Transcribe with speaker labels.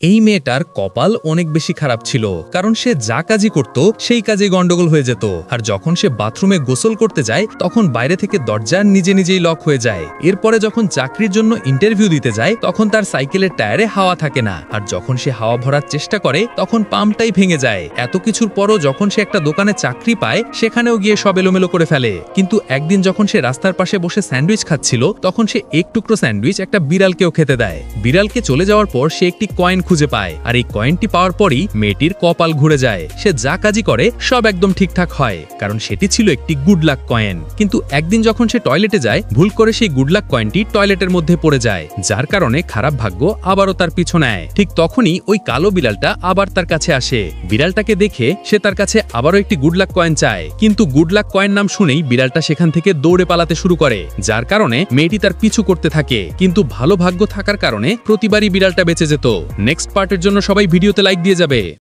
Speaker 1: এই মেয়েটার কপাল অনেক বেশি খারাপ ছিল, কারণ সে যা কাজই করত সেই কাজে গন্ডগোল হয়ে যেত। আর যখন সে বাথরুমে গোসল করতে যায় তখন বাইরে থেকে দরজা নিজে নিজেই লক হয়ে যায়। এরপরে যখন চাকরির জন্য ইন্টারভিউ দিতে যায় তখন তার সাইকেলের টায়ারে হাওয়া থাকে না, আর যখন সে হাওয়া ভরার চেষ্টা করে তখন পাম্পটাই ভেঙে যায়। এত কিছুর পরও যখন সে একটা দোকানে চাকরি পায় সেখানেও গিয়ে সব এলোমেলো করে ফেলে। কিন্তু একদিন যখন সে রাস্তার পাশে বসে স্যান্ডউইচ খাচ্ছিল তখন সে এক টুকরো স্যান্ডউইচ একটা বিড়ালকেও খেতে দেয়। বিড়ালকে চলে যাওয়ার পর সে একটি কয়েন খুঁজে পায়, আর এই কয়েনটি পাওয়ার পরই মেয়েটির কপাল ঘুরে যায়। সে যা কাজই করে সব একদম ঠিকঠাক হয়, কারণ সেটি ছিল একটি গুড লাক কয়েন। কিন্তু একদিন যখন সে টয়লেটে যায় ভুল করে সেই গুড লাক কয়েনটি টয়লেটের মধ্যে পড়ে যায়, যার কারণে খারাপ ভাগ্য আবারও তার পিছু নেয়। ঠিক তখনই ওই কালো বিড়ালটা আবার তার কাছে আসে। বিড়ালটাকে দেখে সে তার কাছে আবারও একটি গুড লাক কয়েন চায়, কিন্তু গুড লাক কয়েন নাম শুনেই বিড়ালটা সেখান থেকে দৌড়ে পালাতে শুরু করে, যার কারণে মেয়েটি তার পিছু করতে থাকে। কিন্তু ভালো ভাগ্য থাকার কারণে প্রতিবারই বিড়ালটা বেঁচে যেত। নেক্সট পার্টের জন্য সবাই ভিডিওতে লাইক দিয়ে যাবে।